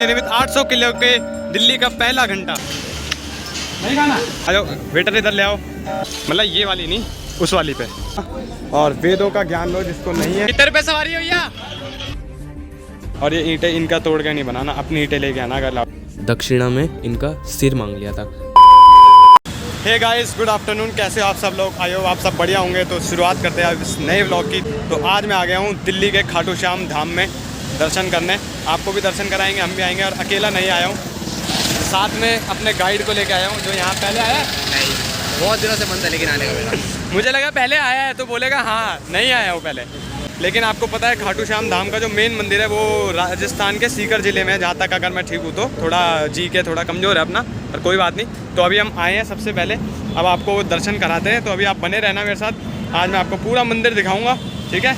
निर्मित 800 किलो के दिल्ली का पहला घंटा। नहीं खाना? अरे वेटर इधर ले आओ। मतलब ये वाली नहीं, उस वाली पे। और वेदों का ज्ञान लो जिसको नहीं है। कितने रुपए सवारी हो भैया? और ये ईंटें इनका तोड़ के नहीं बनाना, अपनी ईंटें लेके आना अगर लाओ। दक्षिणा में इनका सिर मांग लिया था। Hey guys, good afternoon. कैसे हो आप सब लोग? आई होप आप सब बढ़िया होंगे। तो शुरुआत करते हैं इस नए व्लॉग की। तो आज मैं आ गया हूँ दिल्ली के खाटू श्याम धाम में दर्शन करने। आपको भी दर्शन कराएंगे, हम भी आएंगे। और अकेला नहीं आया हूँ, साथ में अपने गाइड को लेके आया हूँ जो यहाँ पहले आया नहीं। बहुत दिनों से मन था लेकिन आने का मेरा। मुझे लगा पहले आया है तो बोलेगा हाँ नहीं आया हूँ पहले। लेकिन आपको पता है खाटू श्याम धाम का जो मेन मंदिर है वो राजस्थान के सीकर ज़िले में है, जहाँ तक अगर मैं ठीक हूँ तो। थोड़ा जी के थोड़ा कमज़ोर है अपना, पर कोई बात नहीं। तो अभी हम आए हैं सबसे पहले, अब आपको दर्शन कराते हैं। तो अभी आप बने रहना मेरे साथ। आज मैं आपको पूरा मंदिर दिखाऊँगा, ठीक है?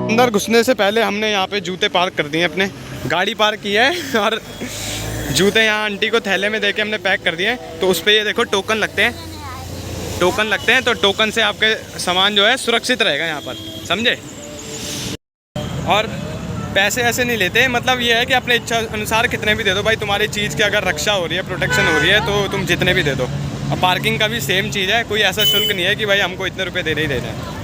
अंदर घुसने से पहले हमने यहाँ पे जूते पार्क कर दिए, अपने गाड़ी पार्क की है। और जूते यहाँ आंटी को थैले में देके हमने पैक कर दिए। तो उस पर ये देखो टोकन लगते हैं, टोकन लगते हैं। तो टोकन से आपके सामान जो है सुरक्षित रहेगा यहाँ पर, समझे? और पैसे ऐसे नहीं लेते, मतलब ये है कि अपने इच्छा अनुसार कितने भी दे दो भाई। तुम्हारी चीज़ की अगर रक्षा हो रही है, प्रोटेक्शन हो रही है, तो तुम जितने भी दे दो। और पार्किंग का भी सेम चीज़ है, कोई ऐसा शुल्क नहीं है कि भाई हमको इतने रुपये देने ही देने हैं।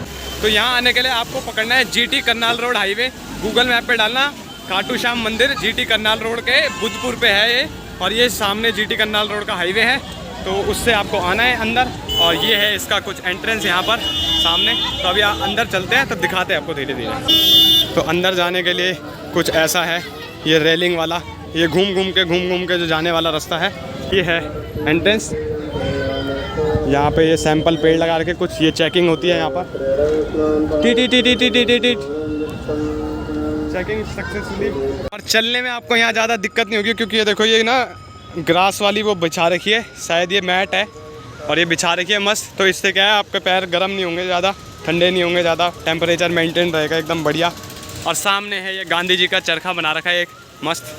तो यहाँ आने के लिए आपको पकड़ना है GT Karnal road highway. Google map पे डालना खाटू श्याम मंदिर, GT करनाल रोड के बुद्धपुर पे है ये। और ये सामने GT करनाल रोड का हाईवे है, तो उससे आपको आना है अंदर। और ये है इसका कुछ एंट्रेंस यहाँ पर सामने। तो अभी अंदर चलते हैं, तब दिखाते हैं आपको धीरे धीरे। तो अंदर जाने के लिए कुछ ऐसा है, ये रेलिंग वाला, ये घूम घूम के जो जाने वाला रास्ता है, ये है एंट्रेंस। यहाँ पे ये सैंपल पेड़ लगा के कुछ ये चेकिंग होती है यहाँ पर। T checking successfully. और चलने में आपको यहाँ ज़्यादा दिक्कत नहीं होगी, क्योंकि ये देखो ये ना ग्रास वाली वो बिछा रखी है, शायद ये मैट है। और ये बिछा रखी है मस्त। तो इससे क्या है, आपके पैर गर्म नहीं होंगे ज़्यादा, ठंडे नहीं होंगे ज़्यादा, टेम्परेचर मेंटेन रहेगा एकदम बढ़िया। और सामने है ये गांधी जी का चरखा बना रखा है एक, मस्त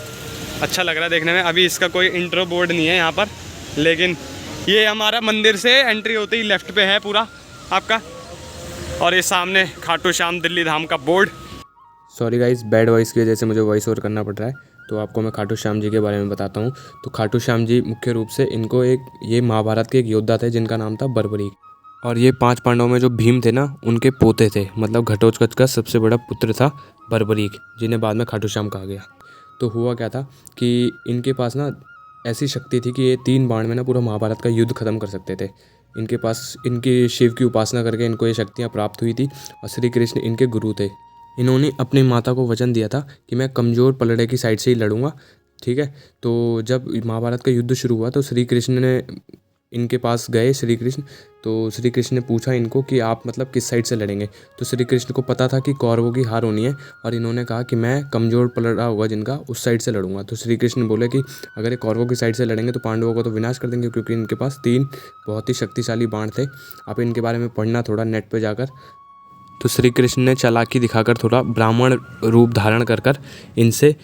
अच्छा लग रहा है देखने में। अभी इसका कोई इंट्रो बोर्ड नहीं है यहाँ पर, लेकिन ये हमारा मंदिर से एंट्री होते ही लेफ़्ट पे है पूरा आपका। और ये सामने खाटू श्याम दिल्ली धाम का board. Sorry guys, bad voice की वजह से मुझे वॉइस ओवर करना पड़ रहा है। तो आपको मैं खाटू श्याम जी के बारे में बताता हूँ। तो खाटू श्याम जी मुख्य रूप से इनको ये महाभारत के एक योद्धा थे जिनका नाम था बर्बरीक। और ये 5 पांडवों में जो भीम थे ना, उनके पोते थे। मतलब घटोत्कच का सबसे बड़ा पुत्र था बर्बरीक, जिन्हें बाद में खाटू श्याम कहा गया। तो हुआ क्या था कि इनके पास ना ऐसी शक्ति थी कि ये 3 बाण में ना पूरा महाभारत का युद्ध खत्म कर सकते थे। इनके पास इनके शिव की उपासना करके इनको ये शक्तियाँ प्राप्त हुई थी। और श्री कृष्ण इनके गुरु थे। इन्होंने अपनी माता को वचन दिया था कि मैं कमज़ोर पलड़े की साइड से ही लड़ूंगा, ठीक है? तो जब महाभारत का युद्ध शुरू हुआ तो श्री कृष्ण ने इनके पास गए, श्री कृष्ण। तो श्री कृष्ण ने पूछा इनको कि आप मतलब किस साइड से लड़ेंगे। तो श्री कृष्ण को पता था कि कौरवों की हार होनी है, और इन्होंने कहा कि मैं कमज़ोर पलड़ा होगा जिनका, उस साइड से लड़ूंगा। तो श्री कृष्ण बोले कि अगर ये कौरवों की साइड से लड़ेंगे तो पांडवों को तो विनाश कर देंगे, क्योंकि इनके पास 3 बहुत ही शक्तिशाली बाण थे। आप इनके बारे में पढ़ना थोड़ा नेट पर जाकर। तो श्री कृष्ण ने चालाकी दिखाकर थोड़ा ब्राह्मण रूप धारण कर इनसे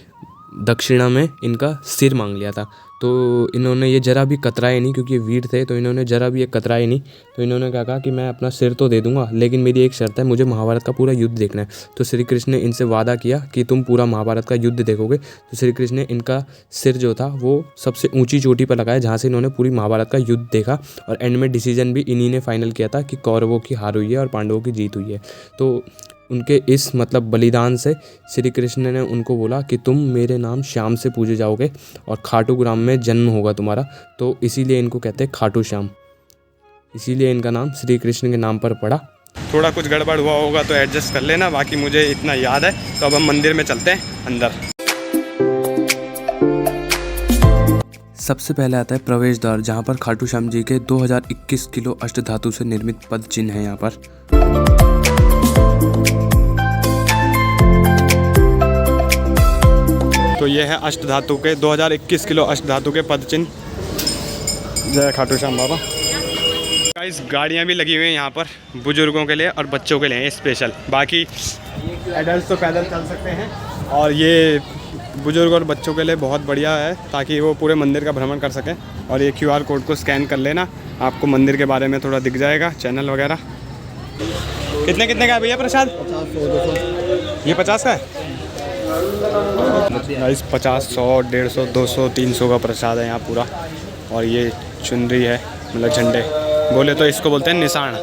दक्षिणा में इनका सिर मांग लिया था। तो इन्होंने ये जरा भी कतराए नहीं, क्योंकि ये वीर थे। तो इन्होंने जरा भी ये कतराए नहीं। तो इन्होंने क्या कहा कि मैं अपना सिर तो दे दूंगा, लेकिन मेरी एक शर्त है, मुझे महाभारत का पूरा युद्ध देखना है। तो श्री कृष्ण ने इनसे वादा किया कि तुम पूरा महाभारत का युद्ध देखोगे। तो श्री कृष्ण ने इनका सिर जो था वो सबसे ऊंची चोटी पर लगाया, जहाँ से इन्होंने पूरी महाभारत का युद्ध देखा। और एंड में डिसीजन भी इन्हीं ने फाइनल किया था कि कौरवों की हार हुई है और पांडवों की जीत हुई है। तो उनके इस मतलब बलिदान से श्री कृष्ण ने उनको बोला कि तुम मेरे नाम श्याम से पूजे जाओगे और खाटू ग्राम में जन्म होगा तुम्हारा। तो इसीलिए इनको कहते हैं खाटू श्याम, इसीलिए इनका नाम श्री कृष्ण के नाम पर पड़ा। थोड़ा कुछ गड़बड़ हुआ होगा तो एडजस्ट कर लेना, बाकी मुझे इतना याद है। तो अब हम मंदिर में चलते हैं अंदर। सबसे पहले आता है प्रवेश द्वार, जहाँ पर खाटू श्याम जी के 2021 किलो अष्टधातु से निर्मित पद चिन्ह है यहाँ पर। तो ये है अष्टधातु के 2021 किलो अष्टधातु के पद चिन्ह। जय खाटू श्याम बाबा। गाइस गाड़ियाँ भी लगी हुई हैं यहाँ पर बुजुर्गों के लिए और बच्चों के लिए स्पेशल। बाकी एडल्ट तो पैदल चल सकते हैं, और ये बुजुर्ग और बच्चों के लिए बहुत बढ़िया है, ताकि वो पूरे मंदिर का भ्रमण कर सकें। और ये QR कोड को स्कैन कर लेना, आपको मंदिर के बारे में थोड़ा दिख जाएगा, चैनल वगैरह। कितने का है भैया प्रसाद? ये 50 का है गाइस। 50, 100, 150, 200, 300 का प्रसाद है यहाँ पूरा। और ये चुनरी है, मतलब झंडे बोले तो इसको बोलते हैं निशान।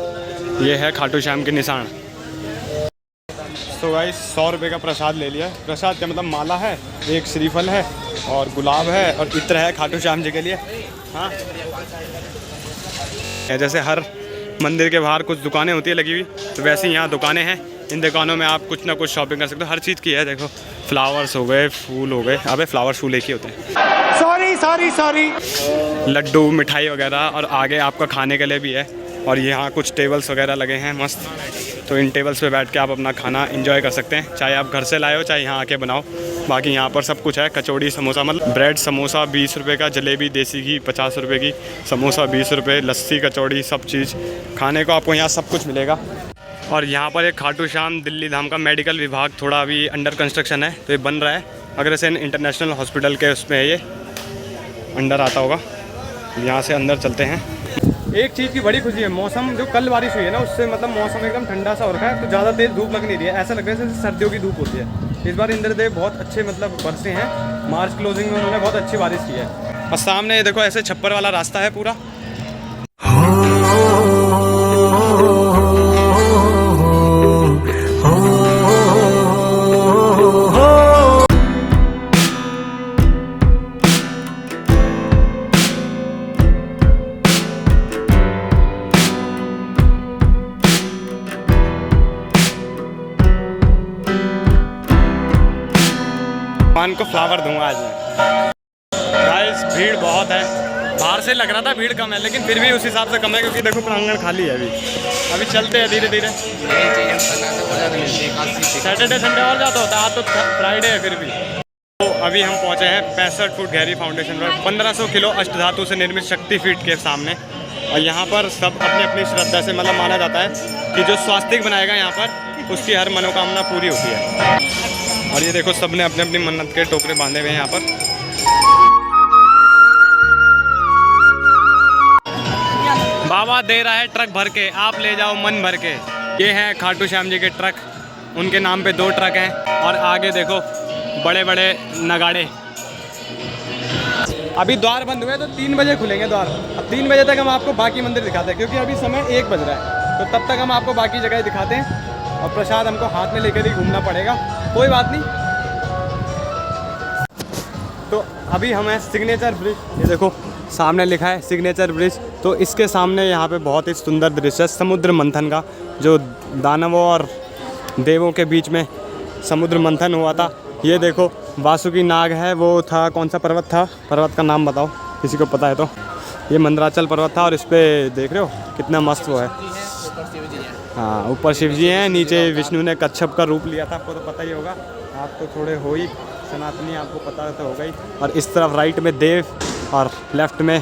ये है खाटू श्याम के निशान। तो गाइस 100 रुपये का प्रसाद ले लिया। प्रसाद का मतलब माला है, एक श्रीफल है और गुलाब है और इत्र है खाटू श्याम जी के लिए। हाँ, जैसे हर मंदिर के बाहर कुछ दुकानें होती है लगी हुई, तो वैसे ही यहाँ दुकानें हैं। इन दुकानों में आप कुछ ना कुछ शॉपिंग कर सकते हो, हर चीज़ की है। देखो फ्लावर्स हो गए, फूल हो गए। अबे फ्लावर्स फूल एक ही होते हैं। सॉरी। लड्डू, मिठाई वगैरह, और आगे आपका खाने के लिए भी है। और यहाँ कुछ टेबल्स वगैरह लगे हैं मस्त, तो इन टेबल्स पे बैठ के आप अपना खाना एंजॉय कर सकते हैं, चाहे आप घर से लाए हो चाहे यहाँ आके बनाओ। बाकी यहाँ पर सब कुछ है, कचौड़ी, समोसा, मतलब ब्रेड समोसा 20 रुपये का, जलेबी देसी घी 50 रुपये की, समोसा 20 रुपये, लस्सी, कचौड़ी, सब चीज़ खाने को आपको यहाँ सब कुछ मिलेगा। और यहाँ पर एक खाटू श्याम दिल्ली धाम का मेडिकल विभाग थोड़ा अभी अंडर कंस्ट्रक्शन है, तो ये बन रहा है। अग्रसेन इंटरनेशनल हॉस्पिटल के उसमें ये अंडर आता होगा। यहाँ से अंदर चलते हैं। एक चीज़ की बड़ी खुशी है, मौसम जो कल बारिश हुई है ना, उससे मतलब मौसम एकदम ठंडा सा हो रखा है, तो ज़्यादा तेज धूप लग नहीं रही है। ऐसा लग रहा है जैसे सर्दियों की धूप होती है। इस बार इंद्रदेव बहुत अच्छे मतलब बरसे हैं। मार्च क्लोजिंग में उन्होंने बहुत अच्छी बारिश की है। और सामने देखो ऐसे छप्पर वाला रास्ता है पूरा। भगवान को फ्लावर दूंगा आज मैं। गाइस भीड़ बहुत है, बाहर से लग रहा था भीड़ कम है, लेकिन फिर भी उस हिसाब से कम है, क्योंकि देखो प्रांगण खाली है अभी चलते हैं धीरे धीरे। सैटरडे संडे और ज़्यादा होता है, आज तो फ्राइडे है फिर भी। तो अभी हम पहुँचे हैं 65 फुट गहरी फाउंडेशन पर 1500 किलो अष्टधातु से निर्मित शक्तिपीठ के सामने। और यहाँ पर सब अपनी अपनी श्रद्धा से मतलब माना जाता है कि जो स्वास्तिक बनाएगा यहाँ पर, उसकी हर मनोकामना पूरी होती है। और ये देखो सबने अपने अपनी मन्नत के टोकरे बांधे हुए हैं यहाँ पर। बाबा दे रहा है ट्रक भर के, आप ले जाओ मन भर के। ये हैं खाटू श्याम जी के ट्रक, उनके नाम पे 2 ट्रक हैं। और आगे देखो बड़े बड़े नगाड़े। अभी द्वार बंद हुए तो 3 बजे खुलेंगे द्वार। अब 3 बजे तक हम आपको बाकी मंदिर दिखाते हैं, क्योंकि अभी समय 1 बज रहा है, तो तब तक हम आपको बाकी जगह दिखाते हैं। और प्रसाद हमको हाथ में लेकर ही घूमना पड़ेगा, कोई बात नहीं। तो अभी हम हैं सिग्नेचर ब्रिज। ये देखो सामने लिखा है सिग्नेचर ब्रिज। तो इसके सामने यहाँ पे बहुत ही सुंदर दृश्य है समुद्र मंथन का, जो दानवों और देवों के बीच में समुद्र मंथन हुआ था। ये देखो वासुकी नाग है, वो था कौन सा पर्वत था, पर्वत का नाम बताओ किसी को पता है तो। ये मंदराचल पर्वत था, और इस पर देख रहे हो कितना मस्त वो है। हाँ, ऊपर शिव जी हैं, नीचे विष्णु ने कच्छप का रूप लिया था, आपको तो पता ही होगा। आप तो थोड़े हो ही सनातनी, आपको पता तो होगा ही। और इस तरफ राइट में देव और लेफ्ट में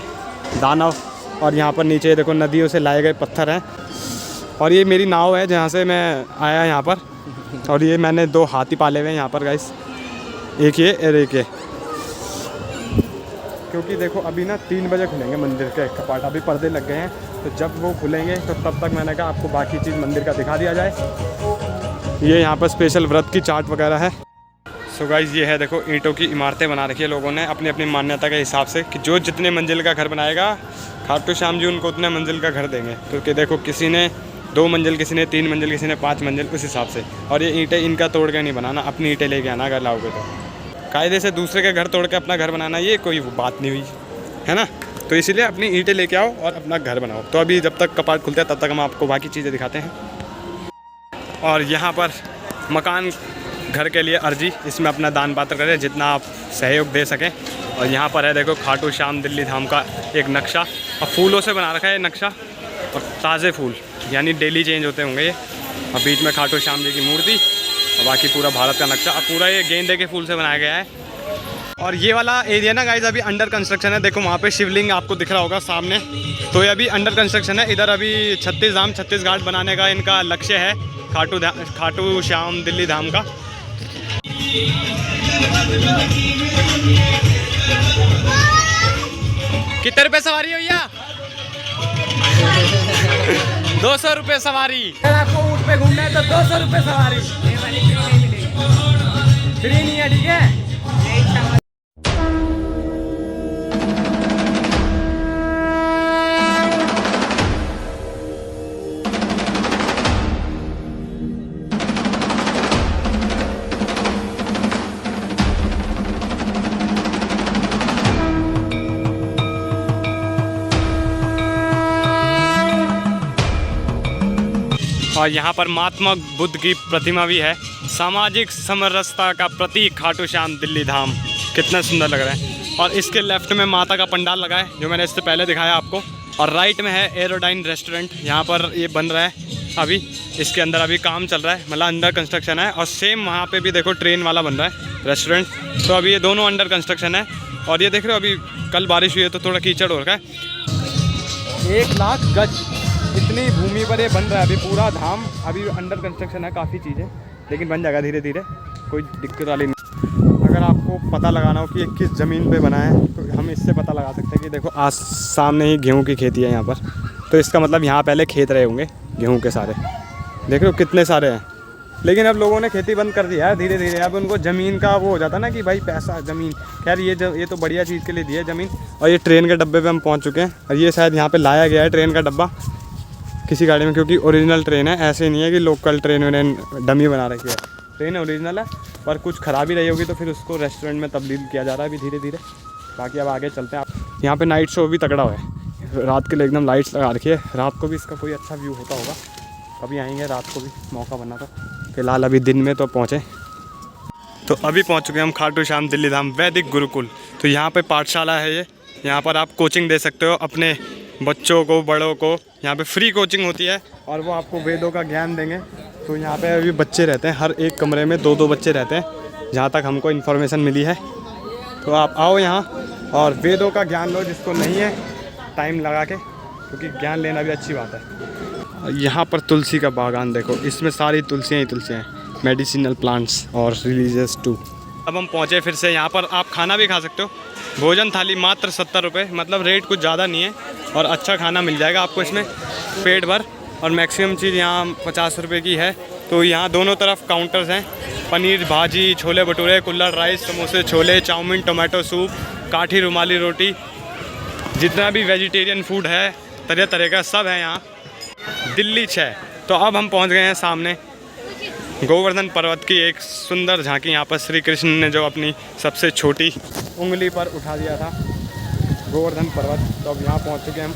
दानव। और यहाँ पर नीचे देखो नदियों से लाए गए पत्थर हैं। और ये मेरी नाव है जहाँ से मैं आया यहाँ पर। और ये मैंने 2 हाथी पाले हुए हैं यहाँ पर गाइस, एक ये और एक ये। क्योंकि देखो अभी ना 3 बजे खुलेंगे मंदिर के कपाट, अभी पर्दे लग गए हैं, तो जब वो खुलेंगे तो तब तक मैंने कहा आपको बाकी चीज़ मंदिर का दिखा दिया जाए। ये यहाँ पर स्पेशल व्रत की चाट वगैरह है। सो गाइस ये है देखो ईंटों की इमारतें बना रखी है लोगों ने अपनी अपनी मान्यता के हिसाब से, कि जो जितने मंजिल का घर बनाएगा खाटू श्याम जी उनको उतने मंजिल का घर देंगे। क्योंकि देखो किसी ने 2 मंजिल, किसी ने 3 मंजिल, किसी ने 5 मंजिल, उस हिसाब से। और ये ईंटें इनका तोड़ के नहीं बनाना, अपनी ईंटें लेके आना अगर लाओगे तो। कायदे से दूसरे के घर तोड़ के अपना घर बनाना ये कोई बात नहीं हुई है ना। तो इसीलिए अपनी ईंटें लेके आओ और अपना घर बनाओ। तो अभी जब तक कपाट खुलते हैं तब तक हम आपको बाकी चीज़ें दिखाते हैं। और यहाँ पर मकान घर के लिए अर्जी, इसमें अपना दान पात्र करें जितना आप सहयोग दे सकें। और यहाँ पर है देखो खाटू श्याम दिल्ली धाम का एक नक्शा, और फूलों से बना रखा है नक्शा, और ताज़े फूल यानी डेली चेंज होते होंगे ये। और बीच में खाटू श्याम जी की मूर्ति, और बाकी पूरा भारत का नक्शा। अब पूरा ये गेंदे के फूल से बनाया गया है। और ये वाला एरिया ना गाइस अभी अंडर कंस्ट्रक्शन है। देखो वहाँ पे शिवलिंग आपको दिख रहा होगा सामने, तो ये अभी अंडर कंस्ट्रक्शन है। इधर अभी 36 धाम 36 घाट बनाने का इनका लक्ष्य है खाटू श्याम दिल्ली धाम का। कितने रुपए सवारी है भैया? 200 रुपये सवारी। आपको पे घूमना है तो 200 रुपये सवारी, फ्री नहीं है, ठीक है। और यहाँ पर महात्मा बुद्ध की प्रतिमा भी है, सामाजिक समरसता का प्रतीक खाटू श्याम दिल्ली धाम। कितना सुंदर लग रहा है। और इसके लेफ्ट में माता का पंडाल लगा है जो मैंने इससे पहले दिखाया आपको। और राइट में है एरोडाइन रेस्टोरेंट, यहाँ पर ये बन रहा है अभी, इसके अंदर अभी काम चल रहा है, मतलब अंडर कंस्ट्रक्शन है। और सेम वहाँ पे भी देखो ट्रेन वाला बन रहा है रेस्टोरेंट। तो अभी ये दोनों अंडर कंस्ट्रक्शन है। और ये देख रहे हो अभी कल बारिश हुई है तो थोड़ा कीचड़ हो रखा है। 1 लाख गज इतनी भूमि पर ये बन रहा है अभी पूरा धाम। अभी अंडर कंस्ट्रक्शन है काफ़ी चीज़ें, लेकिन बन जाएगा धीरे धीरे, कोई दिक्कत वाली नहीं। अगर आपको पता लगाना हो कि ये किस ज़मीन पे बना है तो हम इससे पता लगा सकते हैं कि देखो आज सामने ही गेहूं की खेती है यहाँ पर, तो इसका मतलब यहाँ पहले खेत रहे होंगे गेहूं के सारे। देख रहे हो कितने सारे हैं। लेकिन अब लोगों ने खेती बंद कर दिया है धीरे धीरे। अब उनको ज़मीन का वो हो जाता ना कि भाई पैसा ज़मीन, खैर ये तो बढ़िया चीज़ के लिए दी है ज़मीन। और ये ट्रेन के डब्बे पे हम पहुँच चुके हैं। और ये शायद यहाँ पे लाया गया है ट्रेन का डब्बा किसी गाड़ी में, क्योंकि ओरिजिनल ट्रेन है, ऐसे नहीं है कि लोकल ट्रेन डमी बना रखी है। ट्रेन ओरिजिनल है, पर कुछ ख़राबी रही होगी तो फिर उसको रेस्टोरेंट में तब्दील किया जा रहा है अभी धीरे धीरे। बाकी अब आगे चलते हैं। यहाँ पे नाइट शो भी तगड़ा हुआ है, रात के लिए एकदम लाइट्स लगा रखी है। रात को भी इसका कोई अच्छा व्यू होता होगा, कभी आएंगे रात को भी मौका बना तो। फिलहाल अभी दिन में तो पहुँचे। तो अभी पहुँच चुके हैं हम खाटू श्याम दिल्ली धाम वैदिक गुरुकुल। तो यहाँ पर पाठशाला है ये, यहाँ पर आप कोचिंग दे सकते हो अपने बच्चों को, बड़ों को। यहाँ पे फ्री कोचिंग होती है और वो आपको वेदों का ज्ञान देंगे। तो यहाँ पे अभी बच्चे रहते हैं, हर एक कमरे में 2-2 बच्चे रहते हैं जहाँ तक हमको इन्फॉर्मेशन मिली है। तो आप आओ यहाँ और वेदों का ज्ञान लो, जिसको नहीं है टाइम लगा के, क्योंकि ज्ञान लेना भी अच्छी बात है। यहाँ पर तुलसी का बागान देखो, इसमें सारी तुलसियाँ ही तुलसियाँ हैं, मेडिसिनल प्लांट्स और रिलीजियस टू। अब हम पहुँचे फिर से, यहाँ पर आप खाना भी खा सकते हो। भोजन थाली मात्र 70 रुपये, मतलब रेट कुछ ज़्यादा नहीं है और अच्छा खाना मिल जाएगा आपको इसमें पेट भर। और मैक्सिमम चीज़ यहाँ 50 रुपये की है। तो यहाँ दोनों तरफ काउंटर्स हैं, पनीर भाजी, छोले भटूरे, कुल्हड़ राइस, समोसे छोले, चाउमीन, टोमेटो सूप, काठी रुमाली रोटी, जितना भी वेजिटेरियन फूड है तरह तरह का सब है यहाँ। दिल्ली 6। तो अब हम पहुँच गए हैं सामने गोवर्धन पर्वत की एक सुंदर झांकी। यहाँ पर श्री कृष्ण ने जो अपनी सबसे छोटी उंगली पर उठा दिया था गोवर्धन पर्वत। तो अब यहाँ पहुँच चुके हैं हम,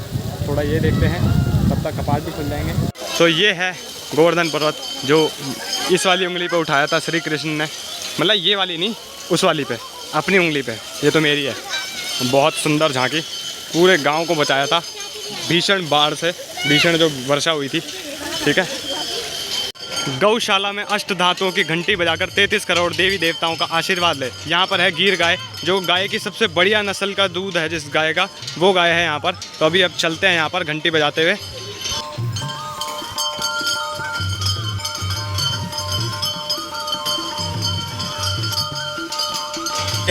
थोड़ा ये देखते हैं, तब तक कपाट भी खुल जाएंगे। तो ये है गोवर्धन पर्वत जो इस वाली उंगली पे उठाया था श्री कृष्ण ने, मतलब ये वाली नहीं, उस वाली पे, अपनी उंगली पे। ये तो मेरी है। बहुत सुंदर झांकी, पूरे गांव को बचाया था भीषण बाढ़ से, भीषण जो वर्षा हुई थी। ठीक है। गौशाला में अष्ट धातुओं की घंटी बजाकर 33 करोड़ देवी देवताओं का आशीर्वाद ले। यहाँ पर है गिर गाय, जो गाय की सबसे बढ़िया नस्ल का दूध है, जिस गाय का, वो गाय है यहाँ पर। तो अभी अब चलते हैं यहाँ पर घंटी बजाते हुए।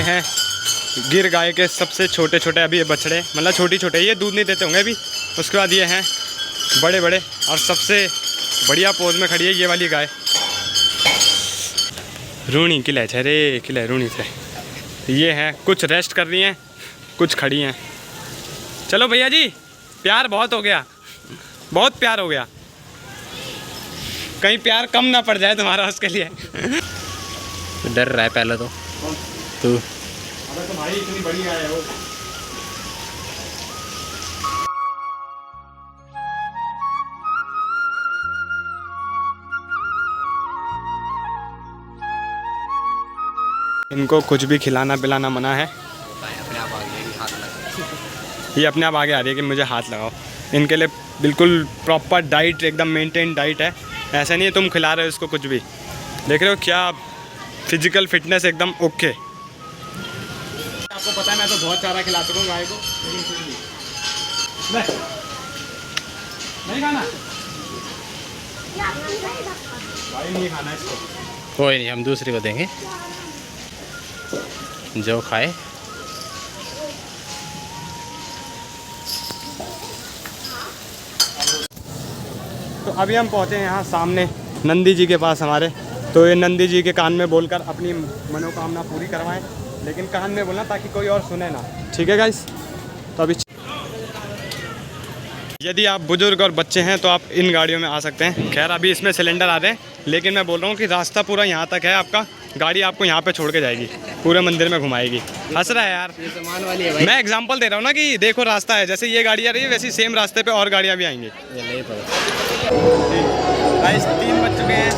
हैं गिर गाय के सबसे छोटे छोटे अभी ये बछड़े, मतलब छोटी छोटे, ये दूध नहीं देते होंगे अभी। उसके बाद ये हैं बड़े बड़े, और सबसे बढ़िया पोज में खड़ी है ये वाली गाय। रूणी किले छे रे, किले रूणी थे। ये हैं, कुछ रेस्ट कर रही हैं, कुछ खड़ी हैं। चलो भैया जी, प्यार बहुत हो गया, बहुत प्यार हो गया, कहीं प्यार कम ना पड़ जाए तुम्हारा उसके लिए। डर रहा है पहले तो तू। अबे तो भाई इतनी बड़ी गाय है वो। इनको कुछ भी खिलाना पिलाना मना है। ये अपने आप आगे आ रही है कि मुझे हाथ लगाओ। इनके लिए बिल्कुल प्रॉपर डाइट, एकदम मेंटेन डाइट है। ऐसा नहीं है तुम खिला रहे हो इसको कुछ भी। देख रहे हो क्या फिजिकल फिटनेस एकदम ओके। आपको पता है मैं तो बहुत चारा खिला चुका हूँ गाय को, नहीं खाना भाई, नहीं खाना इसको। कोई नहीं, हम दूसरे को देंगे जो खाए। तो अभी हम पहुँचे यहाँ सामने नंदी जी के पास हमारे। तो ये नंदी जी के कान में बोलकर अपनी मनोकामना पूरी करवाएं, लेकिन कान में बोलना ताकि कोई और सुने ना, ठीक है गाइस। तो अभी यदि आप बुजुर्ग और बच्चे हैं तो आप इन गाड़ियों में आ सकते हैं। खैर अभी इसमें सिलेंडर आ रहे हैं, लेकिन मैं बोल रहा हूँ कि रास्ता पूरा यहाँ तक है आपका, गाड़ी आपको यहाँ पे छोड़ के जाएगी, पूरे मंदिर में घुमाएगी। हंस रहा है यार, ये सामान वाली है भाई। मैं एग्जांपल दे रहा हूँ ना कि देखो रास्ता है, जैसे ये गाड़ी आ रही है वैसे सेम रास्ते पे और गाड़ियाँ भी आएंगी। ये नहीं पता। गाइस 3 बज चुके हैं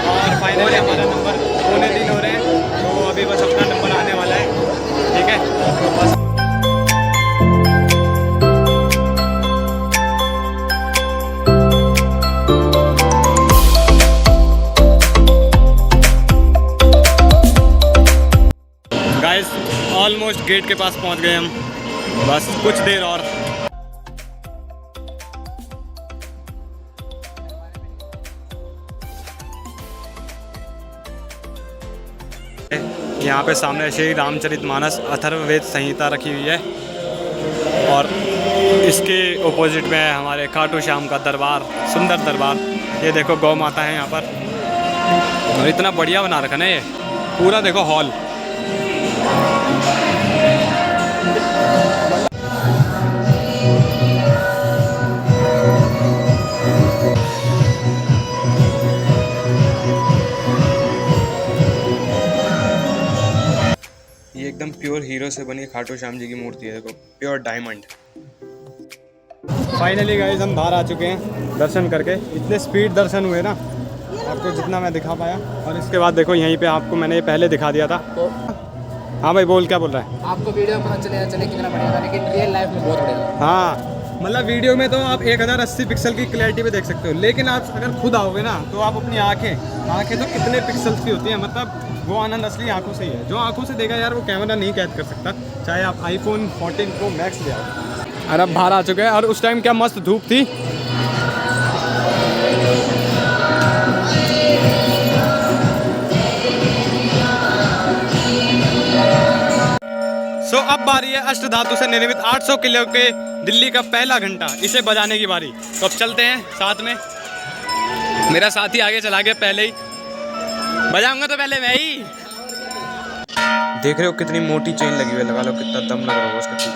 और फाइनली हमारा नंबर 2:45 हो रहे हैं, तो अभी बस अपना नंबर आने वाला है, ठीक है। तो बस गाइस ऑलमोस्ट गेट के पास पहुंच गए हम, बस कुछ देर और। यहाँ पे सामने श्री रामचरितमानस अथर्ववेद संहिता रखी हुई है और इसके ऑपोजिट में है हमारे खाटू श्याम का दरबार, सुंदर दरबार। ये देखो गौ माता है यहाँ पर, और इतना बढ़िया बना रखा है ये पूरा, देखो हॉल। ये एकदम प्योर हीरो से बनी खाटू श्याम जी की मूर्ति है, देखो प्योर डायमंड। फाइनली गाइस हम बाहर आ चुके हैं दर्शन करके। इतने स्पीड दर्शन हुए ना, आपको जितना मैं दिखा पाया। और इसके बाद देखो यहीं पे आपको मैंने ये पहले दिखा दिया था। हाँ भाई बोल, क्या बोल रहा है? आपको वीडियो में पता चले कितना बढ़िया था, लेकिन रियल लाइफ में बहुत बढ़िया। हाँ मतलब वीडियो में तो आप 1080 पिक्सल की क्लैरिटी पे देख सकते हो, लेकिन आप अगर खुद आओगे ना तो आप अपनी आंखें तो कितने पिक्सल्स की होती हैं, मतलब वो आनंद असली आंखों से ही है। जो आंखों से देखा यार वो कैमरा नहीं कैद कर सकता, चाहे आप iPhone 14 Pro Max ले आओ। और अब बाहर आ चुके हैं और उस टाइम क्या मस्त धूप थी। सो अब बारी है अष्ट धातु से निर्मित 800 किलो के दिल्ली का पहला घंटा, इसे बजाने की बारी। तो अब चलते हैं साथ में, मेरा साथी आगे चला गया, पहले ही बजाऊंगा तो पहले मैं ही। देख रहे हो कितनी मोटी चेन लगी हुई है, लगा लो कितना दम लग रहा होगा उसके पीछे।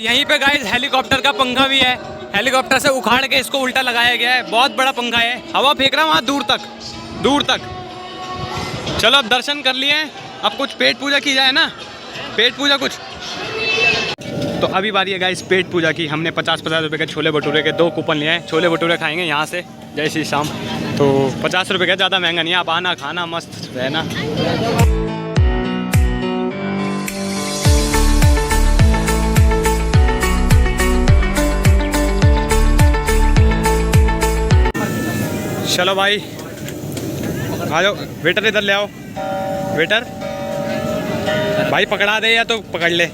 यहीं पे गाइस हेलीकॉप्टर का पंखा भी है, हेलीकॉप्टर से उखाड़ के इसको उल्टा लगाया गया है। बहुत बड़ा पंखा है, हवा फेंक रहा है वहाँ दूर तक, दूर तक। चलो अब दर्शन कर लिए, अब कुछ पेट पूजा की जाए ना, पेट पूजा कुछ। तो अभी बारी है गाइस पेट पूजा की। हमने 50-50 रुपये के छोले भटूरे के 2 कूपन लिए हैं, छोले भटूरे खाएंगे यहाँ से, जय श्री श्याम। तो 50 रुपये का, ज़्यादा महंगा नहीं है, आप आना खाना मस्त रहना। चलो भाई आ जाओ, वेटर इधर ले आओ, वेटर भाई पकड़ा दे या तो पकड़ ले।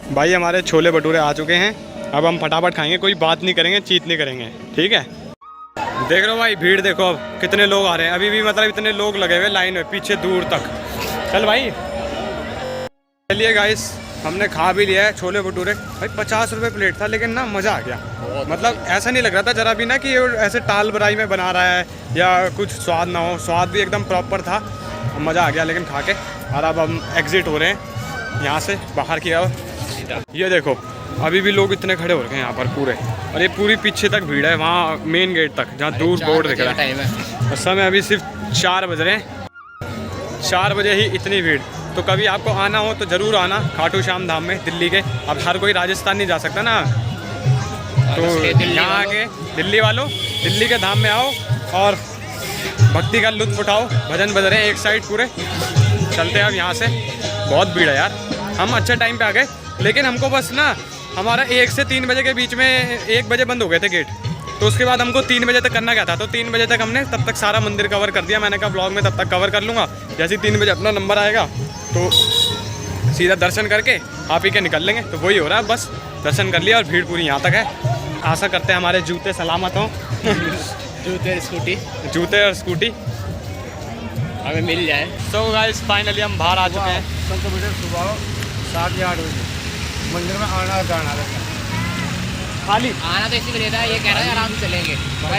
भाई हमारे छोले भटूरे आ चुके हैं, अब हम फटाफट खाएंगे, कोई बात नहीं करेंगे, चीट नहीं करेंगे, ठीक है। देख रहे हो भाई भीड़, देखो अब कितने लोग आ रहे हैं, अभी भी मतलब इतने लोग लगे हुए लाइन में पीछे दूर तक। चल भाई चलिए गाइस, हमने खा भी लिया है छोले भटूरे। भाई 50 रुपये प्लेट था, लेकिन ना मज़ा आ गया। मतलब ऐसा नहीं लग रहा था जरा भी ना कि ये ऐसे टाल बराई में बना रहा है या कुछ स्वाद ना हो, स्वाद भी एकदम प्रॉपर था, मज़ा आ गया लेकिन खा के। और अब हम एग्ज़िट हो रहे हैं यहाँ से बाहर की ओर। ये देखो अभी भी लोग इतने खड़े हो रखे हैं यहाँ पर पूरे, और ये पूरी पीछे तक भीड़ है, वहाँ मेन गेट तक जहाँ दूर बोर्ड दिख रहा है। और समय अभी सिर्फ 4 बज रहे हैं, 4 बजे ही इतनी भीड़। तो कभी आपको आना हो तो ज़रूर आना खाटू श्याम धाम में दिल्ली के। अब हर कोई राजस्थान नहीं जा सकता ना, तो यहाँ आके दिल्ली वालों दिल्ली के धाम में आओ और भक्ति का लुत्फ उठाओ। भजन बज रहे हैं एक साइड पूरे। चलते हैं अब यहाँ से, बहुत भीड़ है यार। हम अच्छे टाइम पे आ गए, लेकिन हमको बस ना हमारा 1 से 3 बजे के बीच में, 1 बजे बंद हो गए थे गेट, तो उसके बाद हमको 3 बजे तक करना क्या था, तो 3 बजे तक हमने तब तक सारा मंदिर कवर कर दिया। मैंने कहा ब्लॉग में तब तक कवर कर लूँगा, जैसे 3 बजे अपना नंबर आएगा तो सीधा दर्शन करके आप ही के निकल लेंगे। तो वही हो रहा है, बस दर्शन कर लिया और भीड़ पूरी यहाँ तक है। आशा करते हैं हमारे जूते सलामत हों। जूते और स्कूटी हमें मिल जाए। तो गाइस फाइनली हम बाहर आ चुके हैं। कल तो बेटे सुबह 7 या 8 बजे। मंदिर में आना जाना खाली। आना तो इसी लिए था, ये कह रहा है आराम से चलेंगे।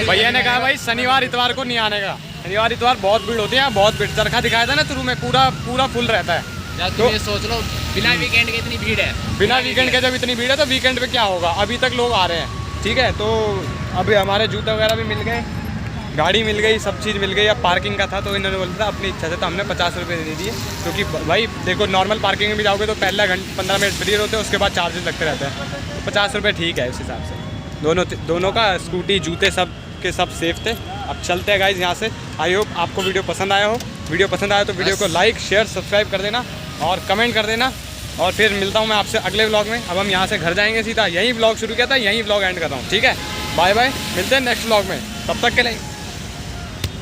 भैया ने कहा भाई शनिवार इतवार को नहीं आने का, शनिवार इतवार बहुत भीड़ होती है यहाँ, बहुत भीड़। चरखा दिखाया था ना शुरू में, पूरा फुल रहता है। जब तुम ये सोच लो बिना वीकेंड के इतनी भीड़ है, बिना वीकेंड के जब इतनी भीड़ है तो वीकेंड पे क्या होगा। अभी तक लोग आ रहे हैं, ठीक है। तो अभी हमारे जूते वगैरह भी मिल गए, गाड़ी मिल गई, सब चीज़ मिल गई। अब पार्किंग का था तो इन्होंने बोला था अपनी इच्छा से, तो हमने 50 रुपये दे दिए। क्योंकि भाई देखो नॉर्मल पार्किंग में भी जाओगे तो पहला 15 मिनट फ्री होते हैं, उसके बाद चार्जेस लगते रहते हैं। तो 50 रुपये ठीक है उस हिसाब से। दोनों का स्कूटी जूते सब के सब सेफ थे। अब चलते हैं गाइज यहाँ से। आई होप आपको वीडियो पसंद आया हो। वीडियो पसंद आया तो वीडियो को लाइक शेयर सब्सक्राइब कर देना और कमेंट कर देना। और फिर मिलता हूँ मैं आपसे अगले व्लॉग में। अब हम यहाँ से घर जाएंगे सीधा, यहीं व्लॉग शुरू किया था, यहीं व्लॉग एंड कर रहा हूँ, ठीक है। बाय बाय, मिलते हैं नेक्स्ट व्लॉग में, तब तक के लिए।